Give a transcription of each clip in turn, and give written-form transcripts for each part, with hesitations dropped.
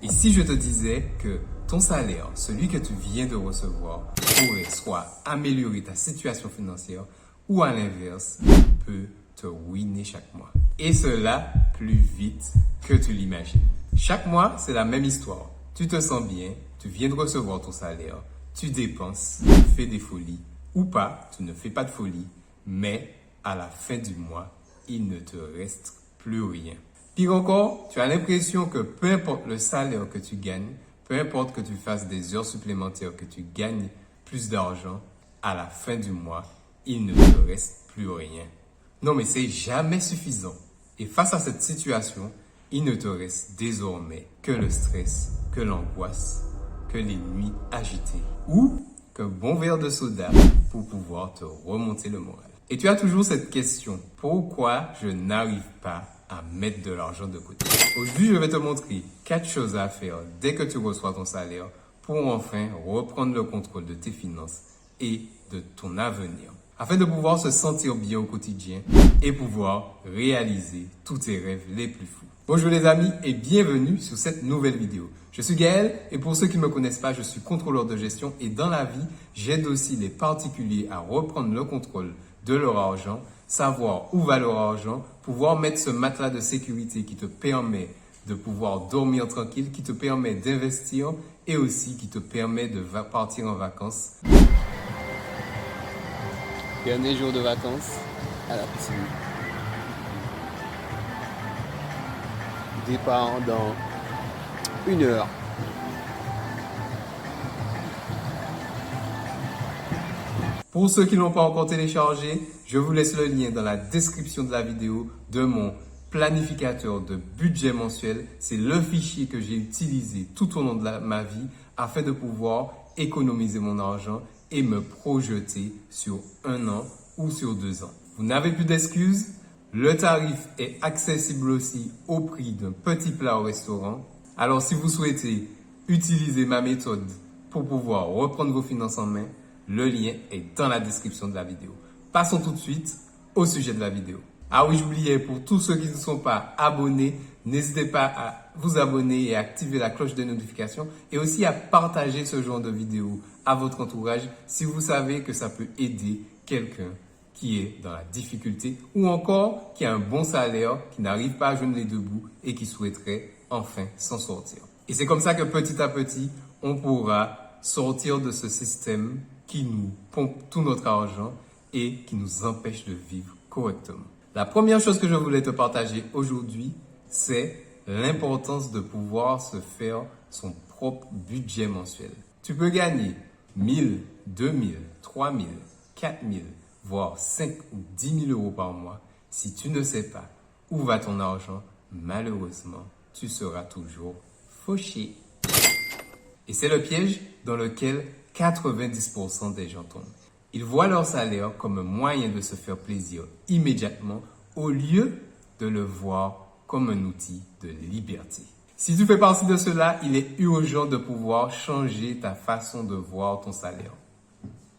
Et si je te disais que ton salaire, celui que tu viens de recevoir, pourrait soit améliorer ta situation financière ou à l'inverse, peut te ruiner chaque mois. Et cela plus vite que tu l'imagines. Chaque mois, c'est la même histoire. Tu te sens bien, tu viens de recevoir ton salaire, tu dépenses, tu fais des folies ou pas, tu ne fais pas de folie, mais à la fin du mois, il ne te reste plus rien. Pire encore, tu as l'impression que peu importe le salaire que tu gagnes, peu importe que tu fasses des heures supplémentaires, que tu gagnes plus d'argent, à la fin du mois, il ne te reste plus rien. Non, mais c'est jamais suffisant. Et face à cette situation, il ne te reste désormais que le stress, que l'angoisse, que les nuits agitées ou qu'un bon verre de soda pour pouvoir te remonter le moral. Et tu as toujours cette question, pourquoi je n'arrive pas à mettre de l'argent de côté? Aujourd'hui, je vais te montrer 4 choses à faire dès que tu reçois ton salaire pour enfin reprendre le contrôle de tes finances et de ton avenir, afin de pouvoir se sentir bien au quotidien et pouvoir réaliser tous tes rêves les plus fous. Bonjour les amis et bienvenue sur cette nouvelle vidéo. Je suis Gaël et pour ceux qui ne me connaissent pas, je suis contrôleur de gestion et dans la vie, j'aide aussi les particuliers à reprendre le contrôle de leur argent, savoir où va leur argent, pouvoir mettre ce matelas de sécurité qui te permet de pouvoir dormir tranquille, qui te permet d'investir et aussi qui te permet de partir en vacances. Dernier jour de vacances à la piscine. Départ dans 1 heure. Pour ceux qui ne l'ont pas encore téléchargé, je vous laisse le lien dans la description de la vidéo de mon planificateur de budget mensuel. C'est le fichier que j'ai utilisé tout au long de ma vie afin de pouvoir économiser mon argent et me projeter sur 1 an ou sur 2 ans. Vous n'avez plus d'excuses. Le tarif est accessible aussi au prix d'un petit plat au restaurant. Alors si vous souhaitez utiliser ma méthode pour pouvoir reprendre vos finances en main, le lien est dans la description de la vidéo. Passons tout de suite au sujet de la vidéo. Ah oui, j'oubliais, pour tous ceux qui ne sont pas abonnés, n'hésitez pas à vous abonner et à activer la cloche de notification et aussi à partager ce genre de vidéos à votre entourage si vous savez que ça peut aider quelqu'un qui est dans la difficulté ou encore qui a un bon salaire, qui n'arrive pas à joindre les deux bouts et qui souhaiterait enfin s'en sortir. Et c'est comme ça que petit à petit, on pourra sortir de ce système qui nous pompe tout notre argent et qui nous empêche de vivre correctement. La première chose que je voulais te partager aujourd'hui, c'est l'importance de pouvoir se faire son propre budget mensuel. Tu peux gagner 1000, 2000, 3000, 4000, voire 5 ou 10 000 euros par mois. Si tu ne sais pas où va ton argent, malheureusement, tu seras toujours fauché. Et c'est le piège dans lequel 90% des gens tombent. Ils voient leur salaire comme un moyen de se faire plaisir immédiatement au lieu de le voir comme un outil de liberté. Si tu fais partie de cela, il est urgent de pouvoir changer ta façon de voir ton salaire.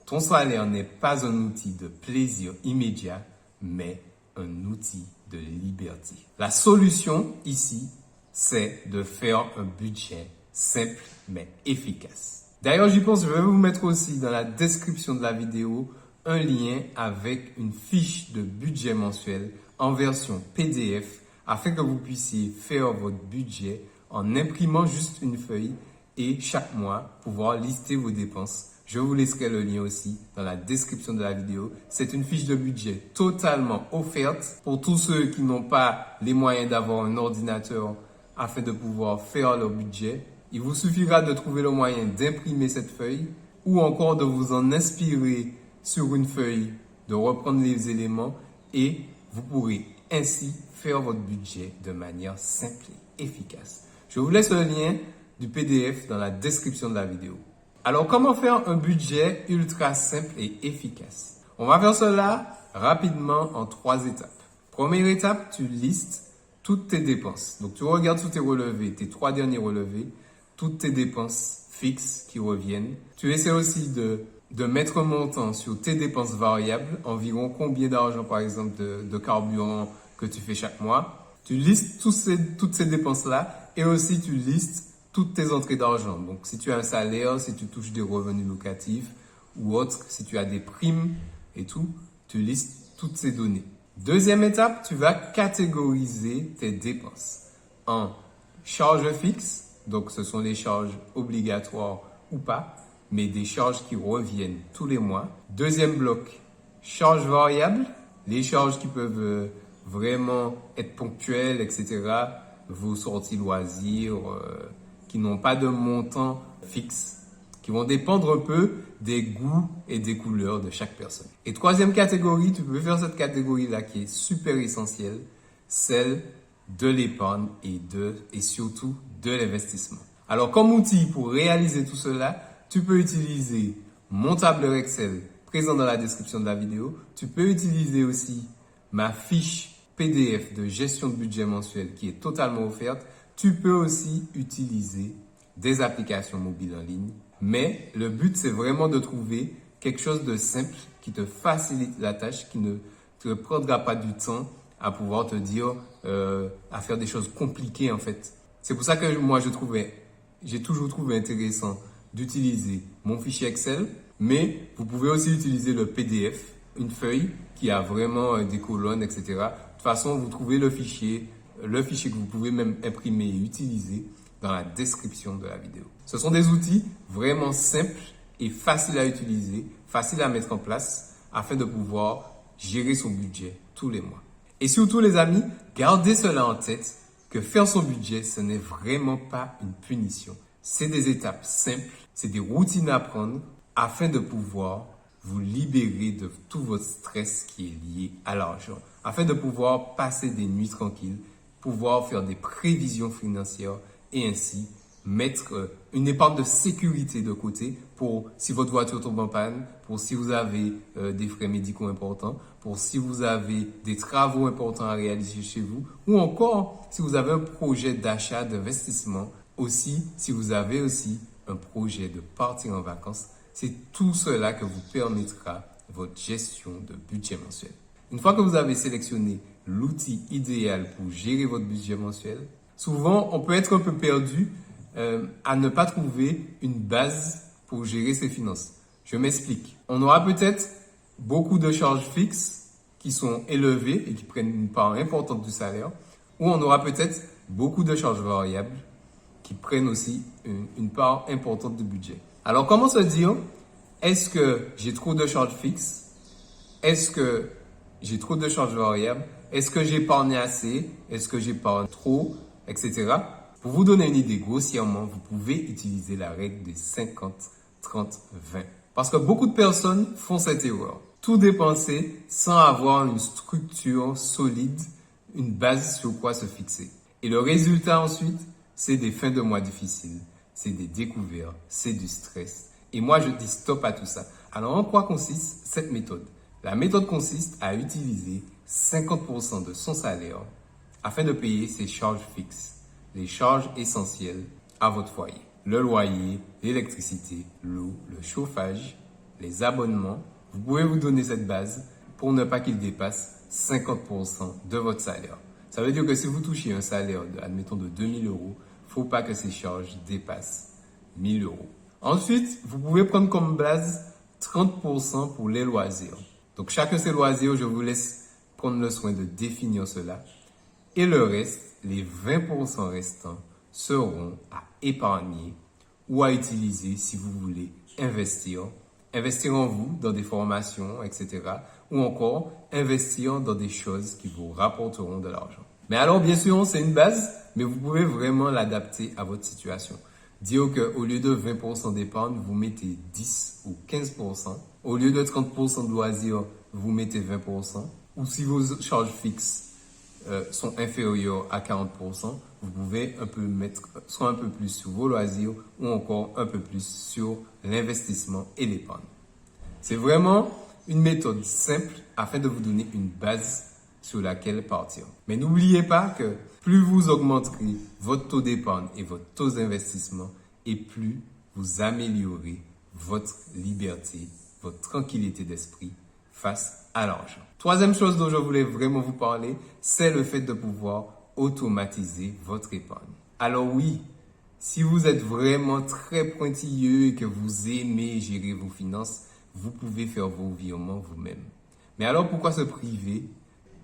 Ton salaire n'est pas un outil de plaisir immédiat, mais un outil de liberté. La solution ici, c'est de faire un budget simple mais efficace. D'ailleurs, j'y pense, je vais vous mettre aussi dans la description de la vidéo un lien avec une fiche de budget mensuel en version PDF afin que vous puissiez faire votre budget en imprimant juste une feuille et chaque mois pouvoir lister vos dépenses. Je vous laisserai le lien aussi dans la description de la vidéo. C'est une fiche de budget totalement offerte pour tous ceux qui n'ont pas les moyens d'avoir un ordinateur afin de pouvoir faire leur budget. Il vous suffira de trouver le moyen d'imprimer cette feuille ou encore de vous en inspirer sur une feuille, de reprendre les éléments et vous pourrez ainsi faire votre budget de manière simple et efficace. Je vous laisse le lien du PDF dans la description de la vidéo. Alors, comment faire un budget ultra simple et efficace? On va faire cela rapidement en 3 étapes. Première étape, tu listes toutes tes dépenses. Donc, tu regardes tous tes relevés, tes 3 derniers relevés, toutes tes dépenses fixes qui reviennent. Tu essaies aussi de mettre un montant sur tes dépenses variables, environ combien d'argent par exemple de carburant que tu fais chaque mois. Tu listes toutes ces dépenses-là et aussi tu listes toutes tes entrées d'argent. Donc, si tu as un salaire, si tu touches des revenus locatifs ou autres, si tu as des primes et tout, tu listes toutes ces données. Deuxième étape, tu vas catégoriser tes dépenses en charges fixes, donc ce sont les charges obligatoires ou pas, mais des charges qui reviennent tous les mois. Deuxième bloc, charges variables, les charges qui peuvent vraiment être ponctuelles, etc. Vos sorties loisirs qui n'ont pas de montant fixe, qui vont dépendre un peu des goûts et des couleurs de chaque personne. Et troisième catégorie, tu peux faire cette catégorie-là qui est super essentielle, celle de l'épargne et surtout de l'investissement. Alors, comme outil pour réaliser tout cela, tu peux utiliser mon tableur Excel présent dans la description de la vidéo. Tu peux utiliser aussi ma fiche PDF de gestion de budget mensuel qui est totalement offerte. Tu peux aussi utiliser des applications mobiles en ligne. Mais le but, c'est vraiment de trouver quelque chose de simple qui te facilite la tâche, qui ne te prendra pas du temps à pouvoir te dire, à faire des choses compliquées en fait. C'est pour ça que moi, j'ai toujours trouvé intéressant d'utiliser mon fichier Excel, mais vous pouvez aussi utiliser le PDF, une feuille qui a vraiment des colonnes, etc. De toute façon, vous trouvez le fichier que vous pouvez même imprimer et utiliser dans la description de la vidéo. Ce sont des outils vraiment simples et faciles à utiliser, faciles à mettre en place afin de pouvoir gérer son budget tous les mois. Et surtout les amis, gardez cela en tête que faire son budget, ce n'est vraiment pas une punition. C'est des étapes simples, c'est des routines à prendre afin de pouvoir vous libérer de tout votre stress qui est lié à l'argent, afin de pouvoir passer des nuits tranquilles, pouvoir faire des prévisions financières et ainsi mettre une épargne de sécurité de côté pour si votre voiture tombe en panne, pour si vous avez des frais médicaux importants, pour si vous avez des travaux importants à réaliser chez vous, ou encore si vous avez un projet d'achat, d'investissement, aussi si vous avez aussi un projet de partir en vacances. C'est tout cela que vous permettra votre gestion de budget mensuel. Une fois que vous avez sélectionné l'outil idéal pour gérer votre budget mensuel, souvent on peut être un peu perdu à ne pas trouver une base pour gérer ses finances. Je m'explique. On aura peut-être beaucoup de charges fixes qui sont élevées et qui prennent une part importante du salaire, ou on aura peut-être beaucoup de charges variables qui prennent aussi une part importante du budget. Alors, comment se dire, est-ce que j'ai trop de charges fixes? Est-ce que j'ai trop de charges variables? Est-ce que j'épargne assez? Est-ce que j'épargne trop? Etc. Pour vous donner une idée, grossièrement, vous pouvez utiliser la règle des 50, 30, 20. Parce que beaucoup de personnes font cette erreur. Tout dépenser sans avoir une structure solide, une base sur quoi se fixer. Et le résultat ensuite, c'est des fins de mois difficiles, c'est des découvertes, c'est du stress. Et moi, je dis stop à tout ça. Alors, en quoi consiste cette méthode? La méthode consiste à utiliser 50% de son salaire afin de payer ses charges fixes, les charges essentielles à votre foyer. Le loyer, l'électricité, l'eau, le chauffage, les abonnements. Vous pouvez vous donner cette base pour ne pas qu'il dépasse 50% de votre salaire. Ça veut dire que si vous touchez un salaire, admettons, de 2 000 euros, il ne faut pas que ces charges dépassent 1 000 euros. Ensuite, vous pouvez prendre comme base 30% pour les loisirs. Donc, chacun de ces loisirs, je vous laisse prendre le soin de définir cela. Et le reste, les 20% restants, seront à épargner ou à utiliser si vous voulez investir. Investir en vous dans des formations, etc. Ou encore investir dans des choses qui vous rapporteront de l'argent. Mais alors, bien sûr, c'est une base, mais vous pouvez vraiment l'adapter à votre situation. Dire qu'au lieu de 20% d'épargne, vous mettez 10 ou 15%. Au lieu de 30% de loisirs, vous mettez 20%. Ou si vos charges fixes sont inférieures à 40%, vous pouvez mettre soit un peu plus sur vos loisirs ou encore un peu plus sur l'investissement et l'épargne. C'est vraiment une méthode simple afin de vous donner une base sur laquelle partir. Mais n'oubliez pas que plus vous augmenterez votre taux d'épargne et votre taux d'investissement et plus vous améliorez votre liberté, votre tranquillité d'esprit face à l'argent. Troisième chose dont je voulais vraiment vous parler, c'est le fait de pouvoir automatiser votre épargne. Alors oui, Si vous êtes vraiment très pointilleux et que vous aimez gérer vos finances, vous pouvez faire vos virements vous-même. Mais alors pourquoi se priver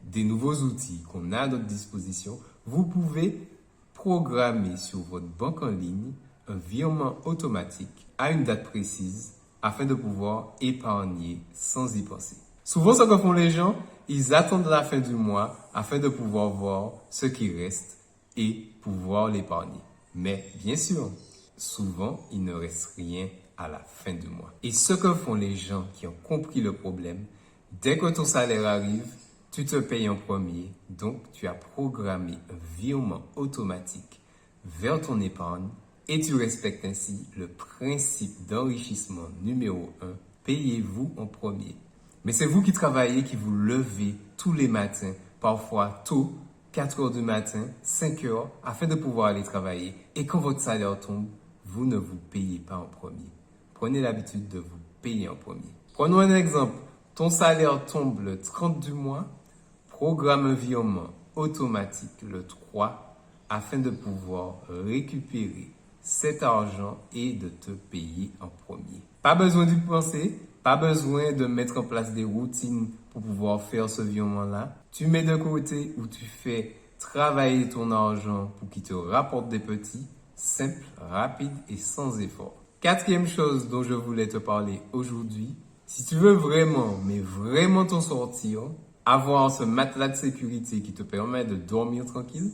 des nouveaux outils qu'on a à notre disposition? Vous pouvez programmer sur votre banque en ligne un virement automatique à une date précise afin de pouvoir épargner sans y penser. Souvent, ce que font les gens, ils attendent la fin du mois afin de pouvoir voir ce qui reste et pouvoir l'épargner. Mais bien sûr, souvent, il ne reste rien à la fin du mois. Et ce que font les gens qui ont compris le problème, dès que ton salaire arrive, tu te payes en premier, donc tu as programmé un virement automatique vers ton épargne et tu respectes ainsi le principe d'enrichissement numéro 1, payez-vous en premier. Mais c'est vous qui travaillez, qui vous levez tous les matins, parfois tôt, 4 heures du matin, 5 heures, afin de pouvoir aller travailler. Et quand votre salaire tombe, vous ne vous payez pas en premier. Prenez l'habitude de vous payer en premier. Prenons un exemple. Ton salaire tombe le 30 du mois, programme un virement automatique le 3 afin de pouvoir récupérer cet argent et de te payer en premier. Pas besoin d'y penser, pas besoin de mettre en place des routines pour pouvoir faire ce virement-là. Tu mets de côté ou tu fais travailler ton argent pour qu'il te rapporte des petits, simple, rapide et sans effort. Quatrième chose dont je voulais te parler aujourd'hui, si tu veux vraiment, mais vraiment t'en sortir, avoir ce matelas de sécurité qui te permet de dormir tranquille,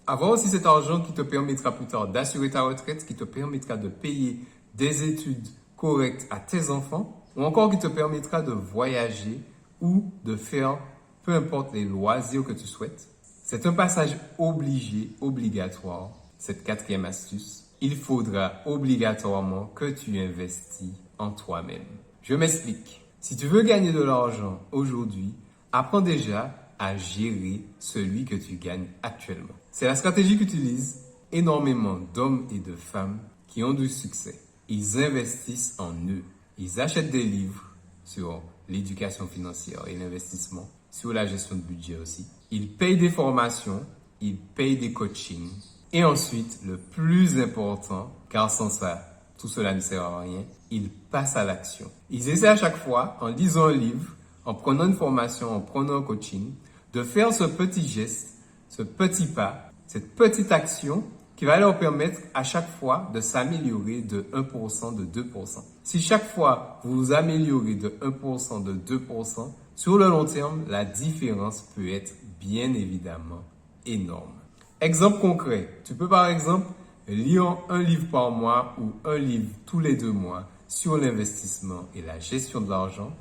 avoir aussi cet argent qui te permettra plus tard d'assurer ta retraite, qui te permettra de payer des études correctes à tes enfants, ou encore qui te permettra de voyager ou de faire peu importe les loisirs que tu souhaites. C'est un passage obligé, obligatoire, cette quatrième astuce. Il faudra obligatoirement que tu investis en toi-même. Je m'explique. Si tu veux gagner de l'argent aujourd'hui, apprends déjà à gérer celui que tu gagnes actuellement. C'est la stratégie qu'utilisent énormément d'hommes et de femmes qui ont du succès. Ils investissent en eux. Ils achètent des livres sur l'éducation financière et l'investissement, sur la gestion de budget aussi. Ils payent des formations, ils payent des coachings. Et ensuite, le plus important, car sans ça, tout cela ne sert à rien, ils passent à l'action. Ils essaient à chaque fois, en lisant un livre, en prenant une formation, en prenant un coaching, de faire ce petit geste, ce petit pas, cette petite action qui va leur permettre à chaque fois de s'améliorer de 1%, de 2%. Si chaque fois vous vous améliorez de 1%, de 2%, sur le long terme, la différence peut être bien évidemment énorme. Exemple concret, tu peux par exemple lire un livre par mois ou un livre tous les 2 mois sur l'investissement et la gestion de l'argent.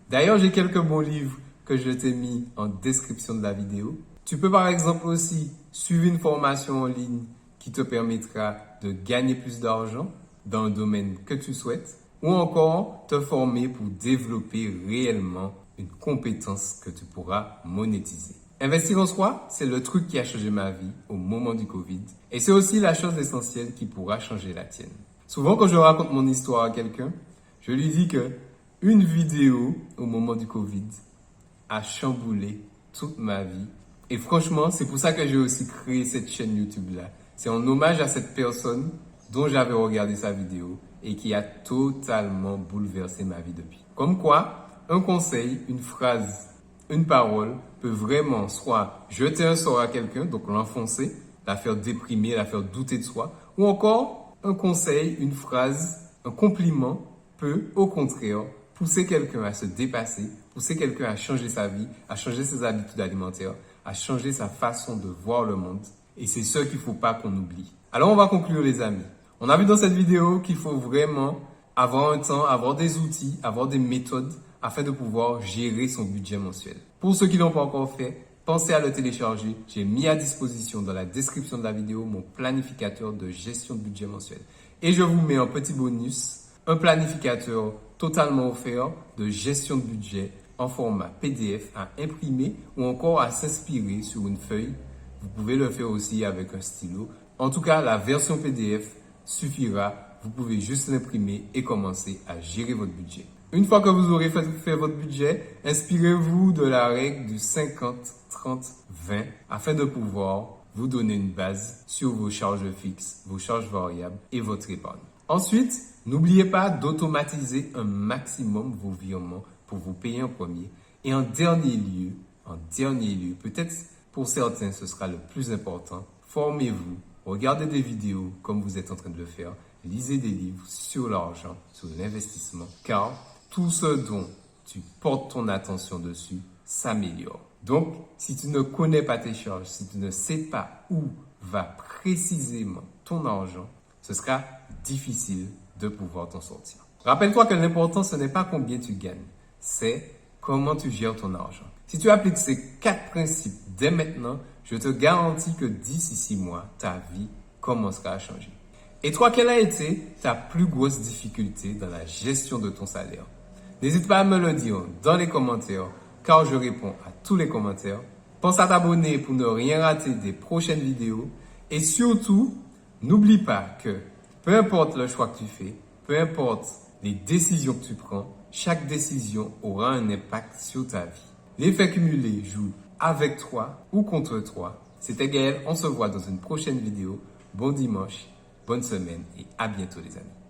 D'ailleurs, j'ai quelques bons livres que je t'ai mis en description de la vidéo. Tu peux par exemple aussi suivre une formation en ligne qui te permettra de gagner plus d'argent dans un domaine que tu souhaites ou encore te former pour développer réellement une compétence que tu pourras monétiser. Investir en soi, c'est le truc qui a changé ma vie au moment du Covid et c'est aussi la chose essentielle qui pourra changer la tienne. Souvent, quand je raconte mon histoire à quelqu'un, je lui dis que une vidéo au moment du Covid a chamboulé toute ma vie. Et franchement, c'est pour ça que j'ai aussi créé cette chaîne YouTube-là. C'est en hommage à cette personne dont j'avais regardé sa vidéo et qui a totalement bouleversé ma vie depuis. Comme quoi, un conseil, une phrase, une parole peut vraiment soit jeter un sort à quelqu'un, donc l'enfoncer, la faire déprimer, la faire douter de soi, ou encore un conseil, une phrase, un compliment peut au contraire pousser quelqu'un à se dépasser, pousser quelqu'un à changer sa vie, à changer ses habitudes alimentaires, à changer sa façon de voir le monde. Et c'est ce qu'il ne faut pas qu'on oublie. Alors on va conclure les amis. On a vu dans cette vidéo qu'il faut vraiment avoir un temps, avoir des outils, avoir des méthodes afin de pouvoir gérer son budget mensuel. Pour ceux qui ne l'ont pas encore fait, pensez à le télécharger. J'ai mis à disposition dans la description de la vidéo mon planificateur de gestion de budget mensuel. Et je vous mets un petit bonus, un planificateur totalement offert de gestion de budget en format PDF à imprimer ou encore à s'inspirer sur une feuille. Vous pouvez le faire aussi avec un stylo. En tout cas, la version PDF suffira. Vous pouvez juste l'imprimer et commencer à gérer votre budget. Une fois que vous aurez fait votre budget, inspirez-vous de la règle du 50-30-20 afin de pouvoir vous donner une base sur vos charges fixes, vos charges variables et votre épargne. Ensuite, n'oubliez pas d'automatiser un maximum vos virements pour vous payer en premier. Et en dernier lieu, peut-être pour certains ce sera le plus important, formez-vous, regardez des vidéos comme vous êtes en train de le faire, lisez des livres sur l'argent, sur l'investissement, car tout ce dont tu portes ton attention dessus s'améliore. Donc, si tu ne connais pas tes charges, si tu ne sais pas où va précisément ton argent, ce sera difficile de pouvoir t'en sortir. Rappelle-toi que l'important, ce n'est pas combien tu gagnes, c'est comment tu gères ton argent. Si tu appliques ces 4 principes dès maintenant, je te garantis que d'ici 6 mois, ta vie commencera à changer. Et toi, quelle a été ta plus grosse difficulté dans la gestion de ton salaire? N'hésite pas à me le dire dans les commentaires, car je réponds à tous les commentaires. Pense à t'abonner pour ne rien rater des prochaines vidéos. Et surtout, n'oublie pas que peu importe le choix que tu fais, peu importe les décisions que tu prends, chaque décision aura un impact sur ta vie. L'effet cumulé joue avec toi ou contre toi. C'était Gaël, on se voit dans une prochaine vidéo. Bon dimanche, bonne semaine et à bientôt les amis.